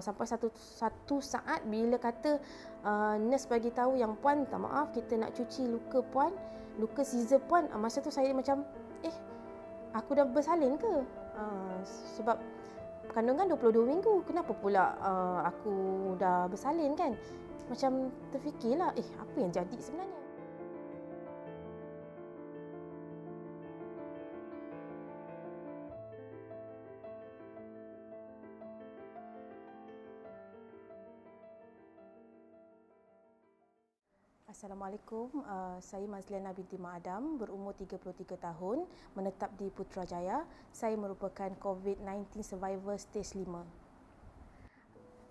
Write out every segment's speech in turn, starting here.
Sampai satu saat bila kata nurse bagi tahu yang puan, tak maaf, kita nak cuci luka puan, luka scissor puan. Masa tu saya macam aku dah bersalin ke? Sebab kandungan 22 minggu, kenapa pula aku dah bersalin kan? Macam terfikirlah, apa yang jadi sebenarnya? Assalamualaikum, saya Mazliana binti Mak Adam, berumur 33 tahun, menetap di Putrajaya. Saya merupakan COVID-19 survivor stage 5.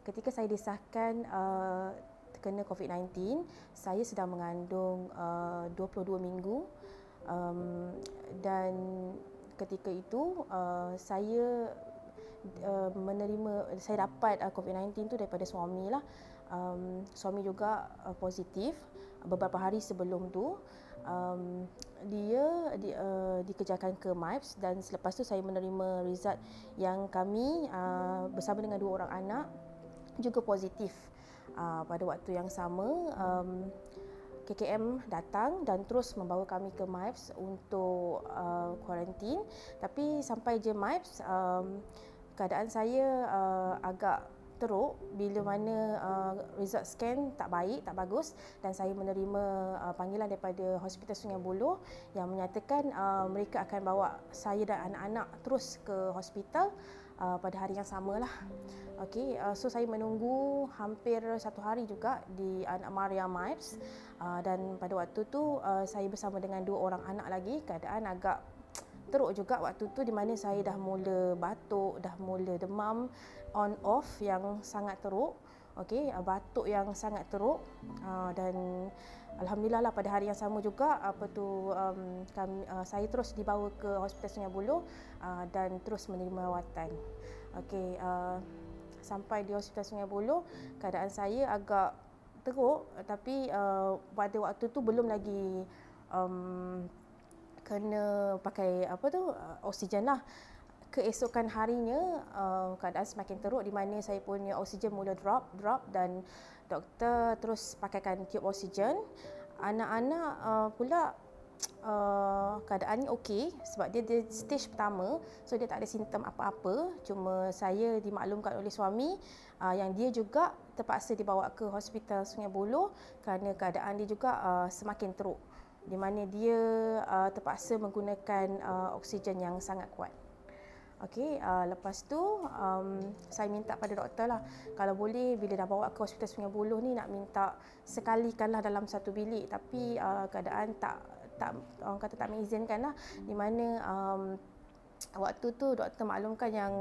Ketika saya disahkan terkena COVID-19, saya sedang mengandung 22 minggu dan ketika itu saya dapat COVID-19 tu daripada suami lah. Suami juga positif beberapa hari sebelum tu. Dia dikejarkan ke MIPS dan selepas tu saya menerima result yang kami bersama dengan 2 orang anak juga positif. Pada waktu yang sama KKM datang dan terus membawa kami ke MIPS untuk kuarantin. Tapi sampai je MIPS, keadaan saya agak teruk bila mana result scan tak baik, tak bagus, dan saya menerima panggilan daripada Hospital Sungai Buloh yang menyatakan mereka akan bawa saya dan anak-anak terus ke hospital pada hari yang samalah. Okey, so saya menunggu hampir 1 hari juga di Anak Maria MIPS dan pada waktu tu saya bersama dengan 2 orang anak lagi. Keadaan agak teruk juga waktu tu di mana saya dah mula batuk, dah mula demam on off yang sangat teruk. Okey, batuk yang sangat teruk dan alhamdulillah lah pada hari yang sama juga saya terus dibawa ke Hospital Sungai Buloh dan terus menerima rawatan. Okey, sampai di Hospital Sungai Buloh keadaan saya agak teruk, tapi pada waktu tu belum lagi kena pakai oksigen lah. Keesokan harinya keadaan semakin teruk di mana saya punya oksigen mula drop dan doktor terus pakaikan tiub oksigen. Anak-anak pula keadaannya okey sebab dia stage pertama, so dia tak ada simptom apa-apa. Cuma saya dimaklumkan oleh suami yang dia juga terpaksa dibawa ke Hospital Sungai Buloh kerana keadaan dia juga semakin teruk, di mana dia terpaksa menggunakan oksigen yang sangat kuat. Okey, lepas tu saya minta pada doktor lah, kalau boleh bila dah bawa ke Hospital Sungai Buloh ni nak minta sekalikanlah dalam satu bilik, tapi keadaan orang kata tak mengizinkan lah, di mana waktu tu doktor maklumkan yang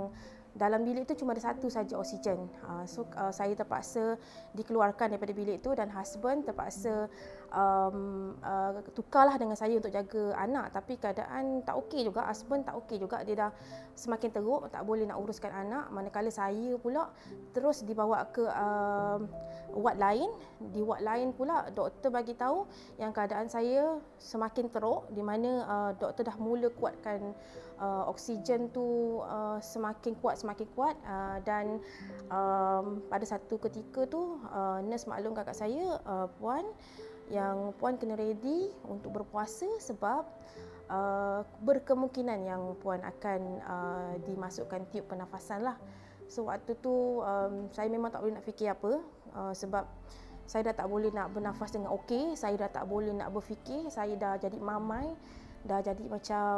dalam bilik tu cuma ada satu saja oksigen. So saya terpaksa dikeluarkan daripada bilik tu dan husband terpaksa tukarlah dengan saya untuk jaga anak. Tapi keadaan tak okey juga, husband tak okey juga, dia dah semakin teruk, tak boleh nak uruskan anak. Manakala saya pula terus dibawa ke ward lain. Di ward lain pula doktor bagi tahu yang keadaan saya semakin teruk, di mana doktor dah mula kuatkan oksigen tu semakin kuat dan pada satu ketika tu nurse maklumkan kat saya, puan kena ready untuk berpuasa sebab berkemungkinan yang puan akan dimasukkan tiub pernafasan lah. So waktu tu saya memang tak boleh nak fikir apa sebab saya dah tak boleh nak bernafas dengan okey, saya dah tak boleh nak berfikir, saya dah jadi mamai, dah jadi macam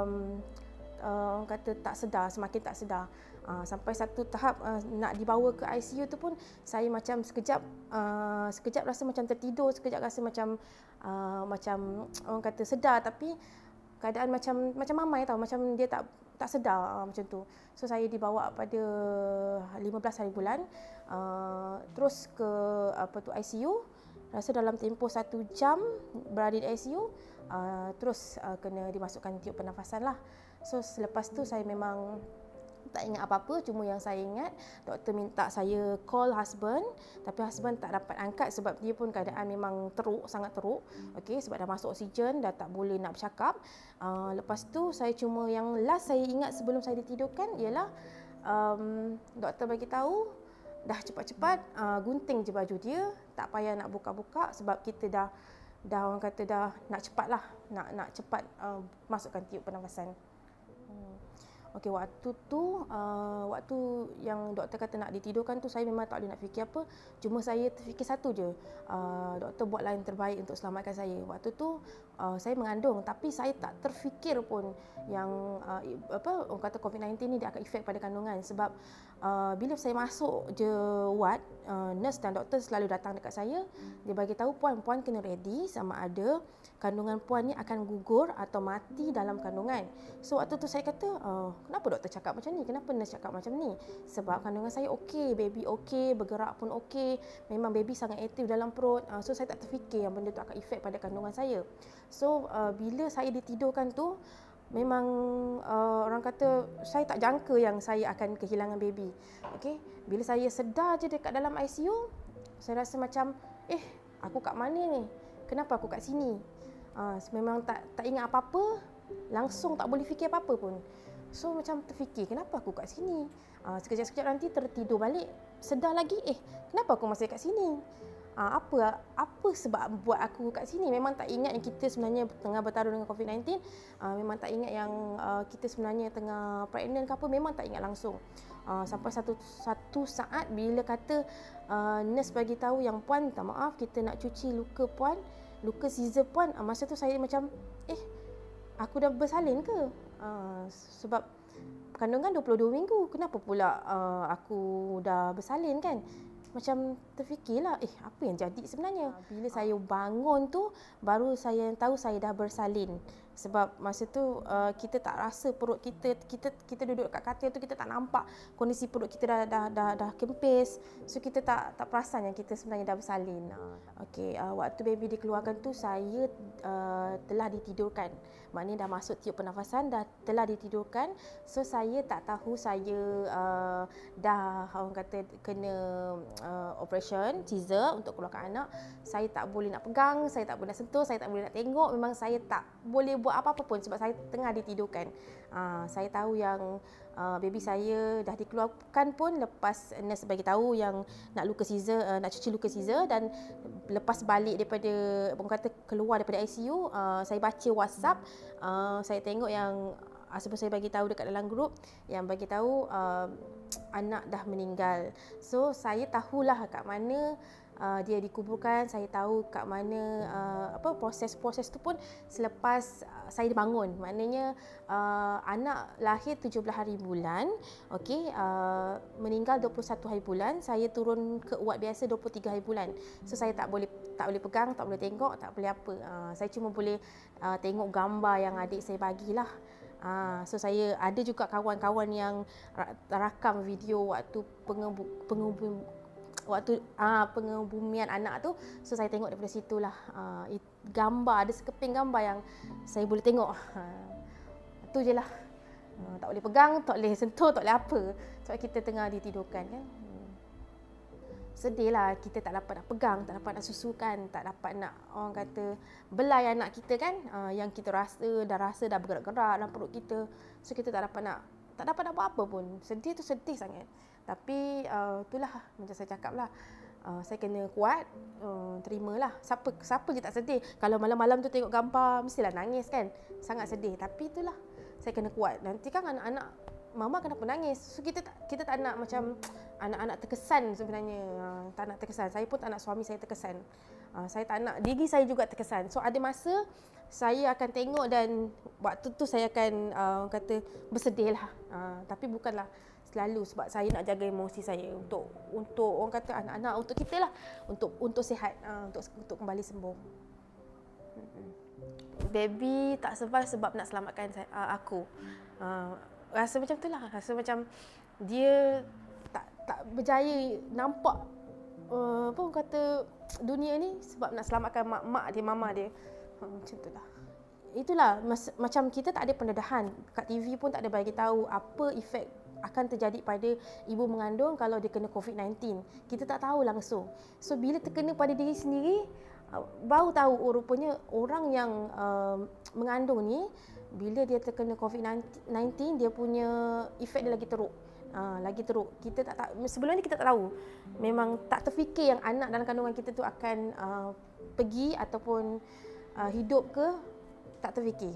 kata tak sedar, semakin tak sedar. Sampai satu tahap nak dibawa ke ICU tu pun saya macam sekejap rasa macam tertidur, sekejap rasa macam orang kata sedar, tapi keadaan macam mamai tau, macam dia tak sedar macam tu. So saya dibawa pada 15 hari bulan terus ke ICU. Rasa dalam tempoh 1 jam berada di ICU, terus kena dimasukkan tiub pernafasan lah. So selepas tu saya memang tak ingat apa-apa, cuma yang saya ingat doktor minta saya call husband, tapi husband tak dapat angkat sebab dia pun keadaan memang teruk, sangat teruk. Okey, sebab dah masuk oksigen, dah tak boleh nak bercakap. Lepas tu saya cuma yang last saya ingat sebelum saya ditidurkan ialah doktor bagi tahu dah cepat-cepat gunting je baju dia, tak payah nak buka-buka sebab kita dah orang kata dah nak cepat lah, nak cepat masukkan tiup pernafasan. Okey, waktu tu waktu yang doktor kata nak ditidurkan tu, saya memang tak boleh nak fikir apa. Cuma saya terfikir satu je, doktor buatlah yang terbaik untuk selamatkan saya. Waktu tu saya mengandung, tapi saya tak terfikir pun yang orang kata COVID-19 ni dia akan efek pada kandungan. Sebab bila saya masuk je ward, nurse dan doktor selalu datang dekat saya. Dia bagi tahu puan kena ready sama ada kandungan puan ni akan gugur atau mati dalam kandungan. So waktu tu saya kata, kenapa doktor cakap macam ni? Kenapa nurse cakap macam ni? Sebab kandungan saya okey, baby okey, bergerak pun okey. Memang baby sangat aktif dalam perut. So saya tak terfikir yang benda tu akan efek pada kandungan saya. So bila saya ditidurkan tu, memang orang kata saya tak jangka yang saya akan kehilangan baby. Okey, bila saya sedar je dekat dalam ICU, saya rasa macam aku kat mana ni? Kenapa aku kat sini? Memang tak ingat apa-apa, langsung tak boleh fikir apa-apa pun. So macam terfikir, kenapa aku kat sini? Sekejap-sekejap nanti tertidur balik, sedar lagi, kenapa aku masih kat sini? Apa sebab buat aku kat sini? Memang tak ingat yang kita sebenarnya tengah bertarung dengan COVID-19. Memang tak ingat yang kita sebenarnya tengah pregnant ke apa, memang tak ingat langsung. Sampai satu saat bila kata nurse bagi tahu yang puan minta maaf, kita nak cuci luka scissor puan. Masa tu saya macam aku dah bersalin ke? Sebab kandungan 22 minggu, kenapa pula aku dah bersalin kan? Macam terfikirlah, apa yang jadi sebenarnya? Bila saya bangun tu, baru saya tahu saya dah bersalin. Sebab masa tu kita tak rasa perut kita duduk kat katil tu, kita tak nampak kondisi perut kita dah kempis. So kita tak perasan yang kita sebenarnya dah bersalin. Okey, waktu baby dikeluarkan tu saya telah ditidurkan. Maknanya dah masuk tiup pernafasan, telah ditidurkan. So saya tak tahu saya dah orang kata kena operation scissor untuk keluarkan anak. Saya tak boleh nak pegang, saya tak boleh nak sentuh, saya tak boleh nak tengok. Memang saya tak boleh buat apa-apa pun sebab saya tengah ditidurkan. Saya tahu yang baby saya dah dikeluarkan pun lepas nurse bagi tahu yang nak cuci luka scissor, dan lepas balik daripada orang kata keluar daripada ICU, saya baca WhatsApp, saya tengok yang sebab saya bagi tahu dekat dalam grup yang bagi tahu anak dah meninggal. So saya tahulah kat mana dia dikuburkan. Saya tahu kat mana proses tu pun selepas saya bangun. Maknanya anak lahir 17 hari bulan, okey, meninggal 21 hari bulan. Saya turun ke ward biasa 23 hari bulan. So saya tak boleh pegang, tak boleh tengok, tak boleh apa. Saya cuma boleh tengok gambar yang adik saya bagilah. So saya ada juga kawan-kawan yang rakam video waktu pengebumian anak tu. So saya tengok daripada situlah gambar, ada sekeping gambar yang saya boleh tengok. Itu je lah. Tak boleh pegang, tak boleh sentuh, tak boleh apa. Sebab kita tengah ditidurkan kan. Sedih lah, kita tak dapat nak pegang, tak dapat nak susukan, tak dapat nak orang kata belai anak kita kan. Yang kita rasa dah bergerak-gerak dalam perut kita. So kita tak dapat nak buat apa pun. Sedih tu sedih sangat. Tapi itulah macam saya cakap lah, saya kena kuat, terimalah. Siapa je tak sedih. Kalau malam-malam tu tengok gambar mestilah nangis kan. Sangat sedih. Tapi itulah, saya kena kuat. Nanti kan anak-anak, mama kenapa nangis? So kita tak nak macam anak-anak terkesan sebenarnya. Tak nak terkesan. Saya pun tak nak suami saya terkesan. Saya tak nak diri saya juga terkesan. So ada masa saya akan tengok dan waktu tu saya akan kata bersedih lah. Tapi bukanlah selalu, sebab saya nak jaga emosi saya untuk orang kata anak-anak, untuk kita lah, untuk sihat, untuk kembali sembuh. Baby tak survive sebab nak selamatkan aku. Rasa macam tu lah. Rasa macam dia tak berjaya nampak orang kata dunia ni sebab nak selamatkan mak dia, mama dia. Macam tu lah. Itulah macam kita tak ada pendedahan. Kat TV pun tak ada bagi tahu apa efek akan terjadi pada ibu mengandung kalau dia kena COVID-19. Kita tak tahu langsung. So bila terkena pada diri sendiri, baru tahu rupanya orang yang mengandung ni bila dia terkena COVID-19, dia punya efek dia lagi teruk. lagi teruk. Kita tak sebelum ni kita tak tahu. Memang tak terfikir yang anak dalam kandungan kita tu akan pergi ataupun hidup ke, tak terfikir.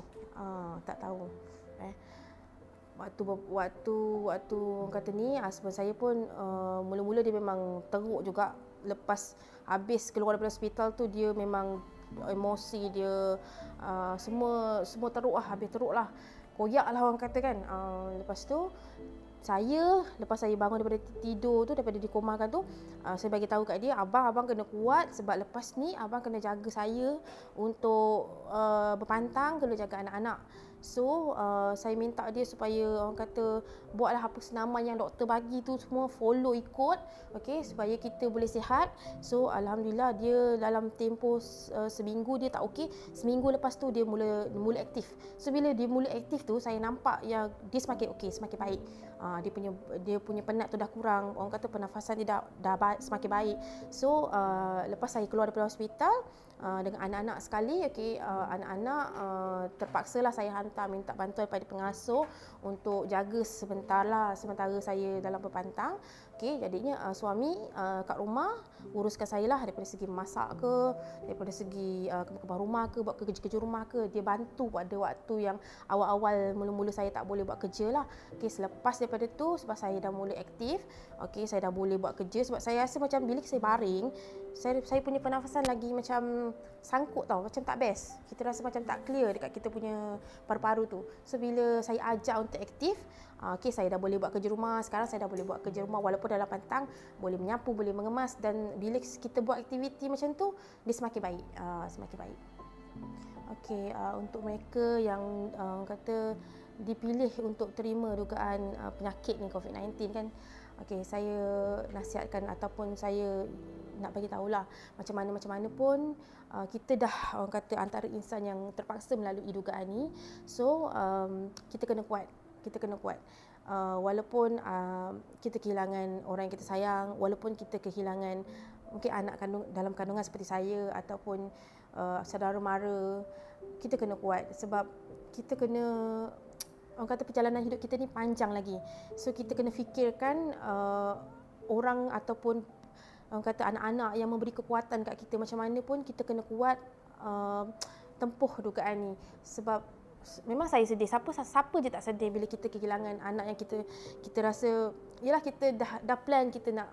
Tak tahu. Waktu orang kata ni, husband saya pun mula-mula dia memang teruk juga. Lepas habis keluar daripada hospital tu, dia memang emosi dia semua teruk lah, habis teruk lah, koyak lah orang kata kan. Lepas tu lepas saya bangun daripada tidur tu, daripada dikomakan tu, saya bagi tahu kat dia, abang kena kuat sebab lepas ni abang kena jaga saya untuk berpantang, kena jaga anak-anak. So saya minta dia supaya orang kata buatlah apa senaman yang doktor bagi tu, semua follow ikut, okey, supaya kita boleh sihat. So alhamdulillah dia dalam tempoh seminggu dia tak okey, seminggu lepas tu dia mula aktif. So bila dia mula aktif tu, saya nampak yang dia semakin okey, semakin baik. Dia punya penat tu dah kurang, orang kata pernafasan dia dah semakin baik. So lepas saya keluar daripada hospital dengan anak-anak sekali, okey, anak-anak terpaksalah saya hantar minta bantuan pada pengasuh untuk jaga sementara saya dalam berpantang. Okey, jadinya suami kat rumah uruskan saya lah, daripada segi masak ke, daripada segi kebar rumah ke, buat kerja-kerja rumah ke, dia bantu pada waktu yang awal-awal mula-mula saya tak boleh buat kerja lah. Okey, selepas daripada tu, sebab saya dah mula aktif, okey, saya dah boleh buat kerja, sebab saya rasa macam bila saya baring, saya punya pernafasan lagi macam sangkut tau, macam tak best. Kita rasa macam tak clear dekat kita punya paru-paru tu. So bila saya ajak untuk aktif, okey, saya dah boleh buat kerja rumah. Sekarang saya dah boleh buat kerja rumah walaupun dalam pantang, boleh menyapu, boleh mengemas, dan bila kita buat aktiviti macam tu, dia semakin baik, semakin baik. Okey, untuk mereka yang kata dipilih untuk terima dugaan penyakit ni, COVID-19 kan. Okey, saya nasihatkan ataupun saya nak bagi tahulah, macam mana pun kita dah orang kata antara insan yang terpaksa melalui dugaan ni. So kita kena kuat. Walaupun kita kehilangan orang yang kita sayang, walaupun kita kehilangan mungkin anak dalam kandungan seperti saya ataupun saudara mara, kita kena kuat sebab kita kena, orang kata perjalanan hidup kita ni panjang lagi. So kita kena fikirkan orang ataupun orang kata anak-anak yang memberi kekuatan kat kita. Macam mana pun kita kena kuat tempuh dugaan ni. Sebab memang saya sedih, siapa je tak sedih bila kita kehilangan anak yang kita rasa, yelah kita dah plan kita nak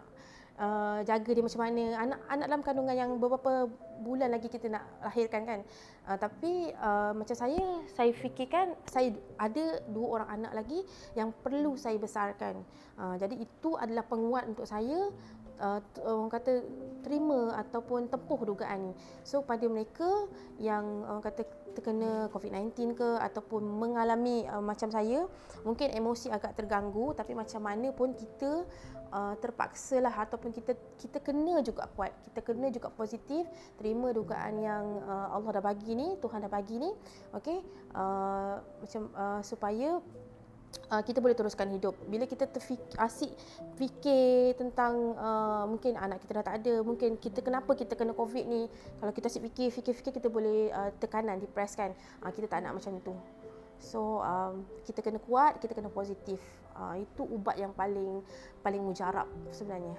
jaga dia macam mana, anak dalam kandungan yang beberapa bulan lagi kita nak lahirkan kan. Tapi macam saya fikirkan saya ada 2 orang anak lagi yang perlu saya besarkan. Jadi itu adalah penguat untuk saya orang kata terima ataupun tempuh dugaan ni. So pada mereka yang orang kata terkena COVID-19 ke ataupun mengalami macam saya, mungkin emosi agak terganggu, tapi macam mana pun kita terpaksalah ataupun kita kena juga kuat, kita kena juga positif, terima dugaan yang Allah dah bagi ni, Tuhan dah bagi ni, okey, supaya kita boleh teruskan hidup. Bila kita asyik fikir tentang mungkin anak kita dah tak ada, mungkin kenapa kita kena COVID ni, kalau kita asyik fikir kita boleh tekanan, depress kan. Kita tak nak macam tu. So kita kena kuat, kita kena positif. Itu ubat yang paling mujarab sebenarnya.